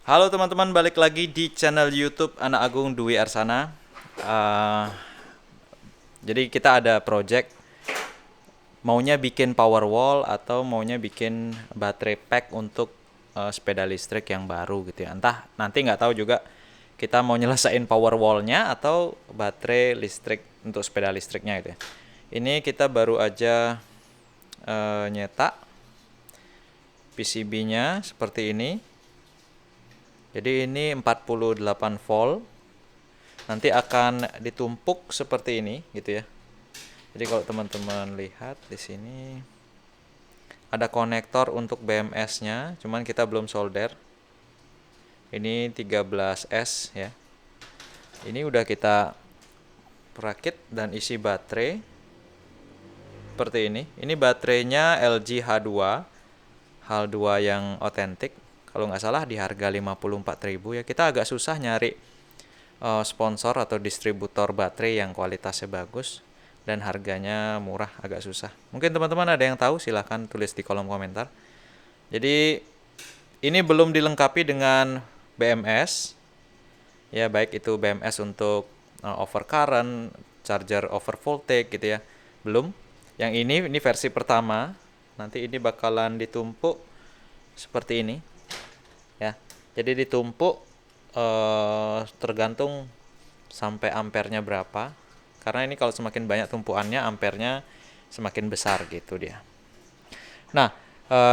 Halo teman-teman, balik lagi di channel YouTube Anak Agung Dwi Arsana. Eh, jadi kita ada project maunya bikin power wall atau maunya bikin baterai pack untuk sepeda listrik yang baru gitu ya. Entah nanti nggak tahu juga kita mau nyelesain power wallnya atau baterai listrik untuk sepeda listriknya gitu ya. Ini kita baru aja nyetak PCB-nya seperti ini. Jadi ini 48 volt. Nanti akan ditumpuk seperti ini gitu ya. Jadi kalau teman-teman lihat di sini ada konektor untuk BMS-nya, cuman kita belum solder. Ini 13S ya. Ini udah kita rakit dan isi baterai seperti ini. Ini baterainya LG H2, H2 yang otentik. Kalau nggak salah di harga 54.000 ya. Kita agak susah nyari sponsor atau distributor baterai yang kualitasnya bagus dan harganya murah, agak susah. Mungkin teman-teman ada yang tahu, silahkan tulis di kolom komentar. Jadi ini belum dilengkapi dengan BMS ya, baik itu BMS untuk overcurrent, charger over voltage gitu ya, belum. Yang ini versi pertama. Nanti ini bakalan ditumpuk seperti ini ya. Jadi ditumpuk tergantung sampai ampernya berapa, karena ini kalau semakin banyak tumpuannya ampernya semakin besar gitu dia. Nah,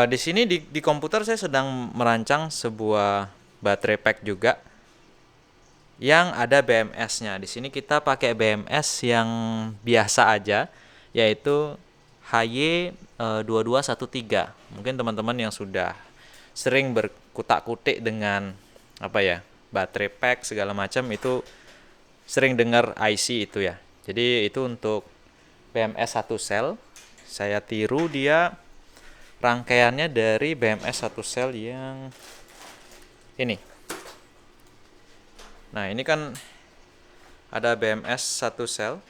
di sini di komputer saya sedang merancang sebuah baterai pack juga yang ada BMS-nya. Di sini kita pakai BMS yang biasa aja, yaitu HY2213. Mungkin teman-teman yang sudah sering berkutak-kutik dengan apa ya, baterai pack segala macam itu sering dengar IC itu ya. Jadi itu untuk BMS 1 sel. Saya tiru dia rangkaiannya dari BMS 1 sel yang ini. Nah, ini kan ada BMS 1 sel.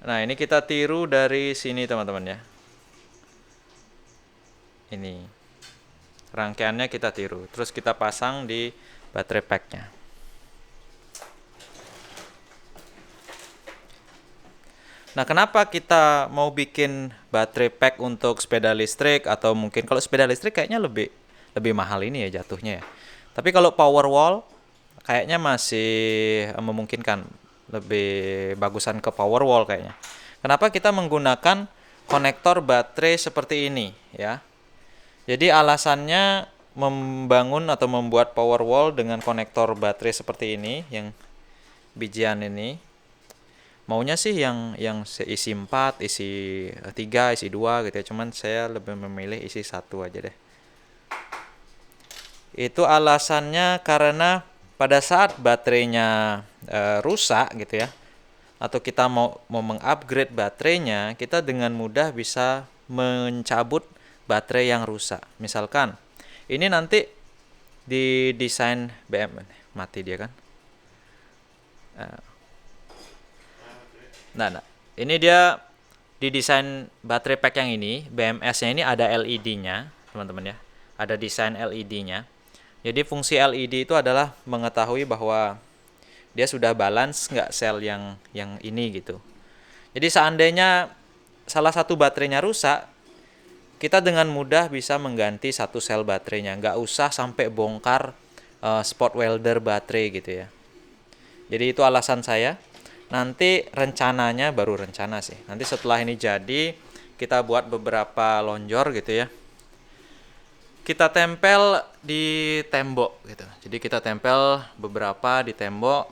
Nah, ini kita tiru dari sini teman-teman ya. Ini rangkaiannya kita tiru, terus kita pasang di baterai packnya. Nah, kenapa kita mau bikin baterai pack untuk sepeda listrik, atau mungkin kalau sepeda listrik kayaknya lebih mahal ini ya jatuhnya ya. Tapi kalau power wall kayaknya masih memungkinkan, lebih bagusan ke power wall kayaknya. Kenapa kita menggunakan konektor baterai seperti ini ya? Jadi alasannya membangun atau membuat power wall dengan konektor baterai seperti ini, yang bijian ini, maunya sih yang isi 4, isi 3, isi 2 gitu ya. Cuman saya lebih memilih isi 1 aja deh. Itu alasannya karena pada saat baterainya rusak gitu ya, atau kita mau mengupgrade baterainya, kita dengan mudah bisa mencabut baterai yang rusak. Misalkan ini nanti di desain BM, mati dia kan. Nah, ini dia di desain baterai pack yang ini, BMS-nya ini ada LED-nya, teman-teman ya. Ada desain LED-nya. Jadi fungsi LED itu adalah mengetahui bahwa dia sudah balance nggak sel yang ini gitu. Jadi seandainya salah satu baterainya rusak, kita dengan mudah bisa mengganti satu sel baterainya, nggak usah sampai bongkar spot welder baterai gitu ya. Jadi itu alasan saya. Nanti rencananya, baru rencana sih, nanti setelah ini jadi, kita buat beberapa lonjor gitu ya, kita tempel di tembok gitu. Jadi kita tempel beberapa di tembok,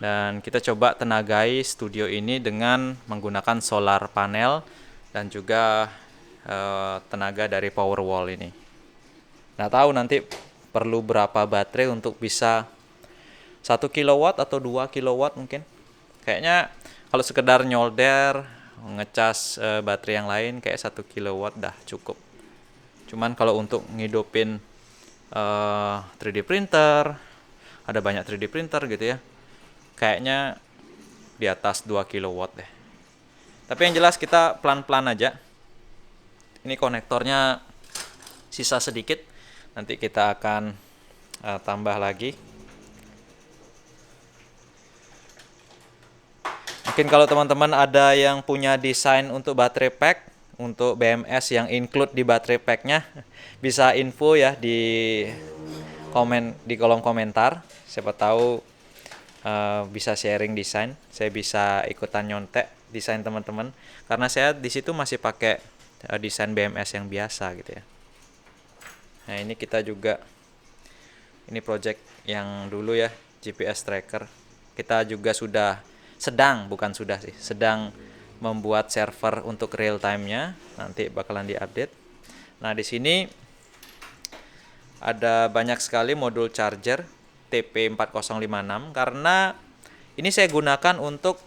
dan kita coba tenagai studio ini dengan menggunakan solar panel dan juga tenaga dari power wall ini. Nah, tahu nanti perlu berapa baterai untuk bisa 1 kilowatt atau 2 kilowatt mungkin. Kayaknya kalau sekedar nyolder, ngecas baterai yang lain, kayak 1 kilowatt dah cukup. Cuman kalau untuk ngidupin 3D printer, ada banyak 3D printer gitu ya, kayaknya di atas 2 kilowatt deh. Tapi yang jelas kita pelan-pelan aja. Ini konektornya sisa sedikit, Nanti kita akan tambah lagi. Mungkin kalau teman-teman ada yang punya desain untuk baterai pack, untuk BMS yang include di baterai packnya, bisa info ya di kolom komentar. Siapa tahu bisa sharing desain. Saya bisa ikutan nyontek desain teman-teman. Karena saya di situ masih pakai desain BMS yang biasa gitu ya. Nah ini kita juga, ini project yang dulu ya, GPS tracker. Kita juga sedang membuat server untuk real time-nya. Nanti bakalan diupdate. Nah, di sini ada banyak sekali modul charger TP4056 karena ini saya gunakan untuk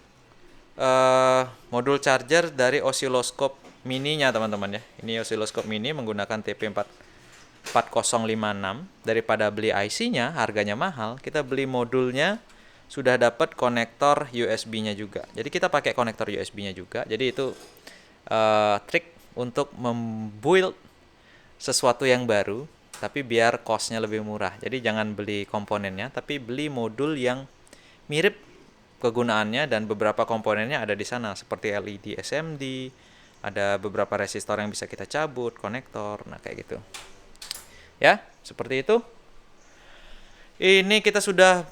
modul charger dari osiloskop mininya teman-teman ya. Ini osiloskop mini menggunakan TP4056. Daripada beli IC-nya harganya mahal, kita beli modulnya sudah dapat konektor USB-nya juga. Jadi kita pakai konektor USB-nya juga. Jadi itu trik untuk membuild sesuatu yang baru, tapi biar cost-nya lebih murah. Jadi jangan beli komponennya, tapi beli modul yang mirip kegunaannya dan beberapa komponennya ada di sana seperti LED SMD, ada beberapa resistor yang bisa kita cabut, konektor, nah kayak gitu. Ya, seperti itu. Ini kita sudah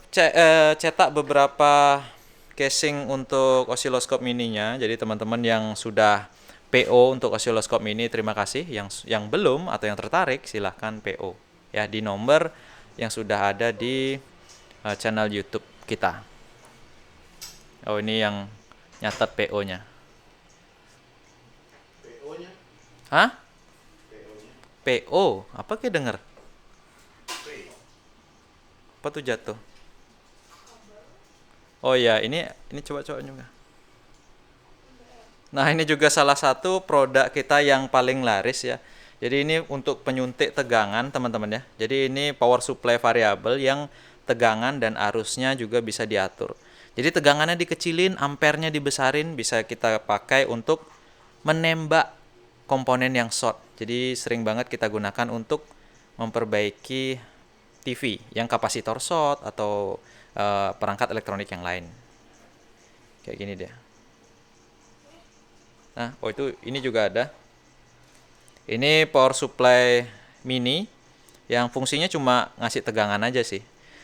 cetak beberapa casing untuk osiloskop mininya. Jadi teman-teman yang sudah PO untuk osiloskop mini, terima kasih. Yang belum atau yang tertarik silahkan PO ya di nomor yang sudah ada di channel YouTube kita. Oh, ini yang nyatet PO-nya. PO-nya? Hah? PO-nya? PO? Apa kayak denger? Apa tuh jatuh? Oh ya, ini coba juga. Nah, ini juga salah satu produk kita yang paling laris ya. Jadi ini untuk penyuntik tegangan teman-teman ya. Jadi ini power supply variabel yang tegangan dan arusnya juga bisa diatur. Jadi tegangannya dikecilin, ampernya dibesarin, bisa kita pakai untuk menembak komponen yang short. Jadi sering banget kita gunakan untuk memperbaiki TV yang kapasitor short atau perangkat elektronik yang lain. Kayak gini dia. Nah, ini juga ada. Ini power supply mini yang fungsinya cuma ngasih tegangan aja sih.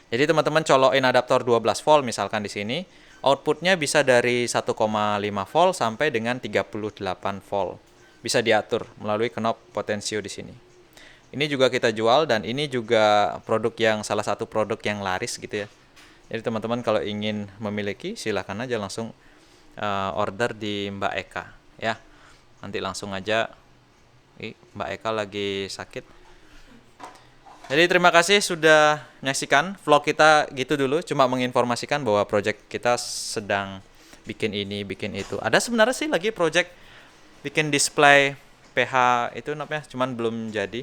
Jadi teman-teman colokin adaptor 12 volt misalkan di sini, outputnya bisa dari 1,5 volt sampai dengan 38 volt. Bisa diatur melalui knob potensio di sini. Ini juga kita jual dan ini juga salah satu produk yang laris gitu ya. Jadi teman-teman kalau ingin memiliki silahkan aja langsung order di Mbak Eka ya. Nanti langsung aja. Mbak Eka lagi sakit. Jadi terima kasih sudah menyaksikan vlog kita gitu dulu. Cuma menginformasikan bahwa project kita sedang bikin ini, bikin itu. Ada sebenarnya sih lagi project bikin display PH itu namanya, cuman belum jadi.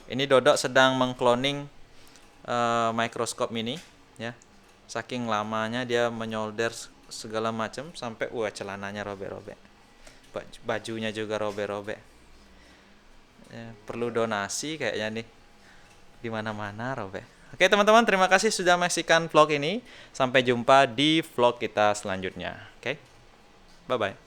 Ini Dodok sedang mengcloning mikroskop mini ya. Saking lamanya dia menyolder segala macam sampai celananya robek-robek. Bajunya juga robek-robek. Ya, perlu donasi kayaknya nih. Di mana-mana robek. Oke, teman-teman, terima kasih sudah menyaksikan vlog ini. Sampai jumpa di vlog kita selanjutnya. Oke. Bye bye.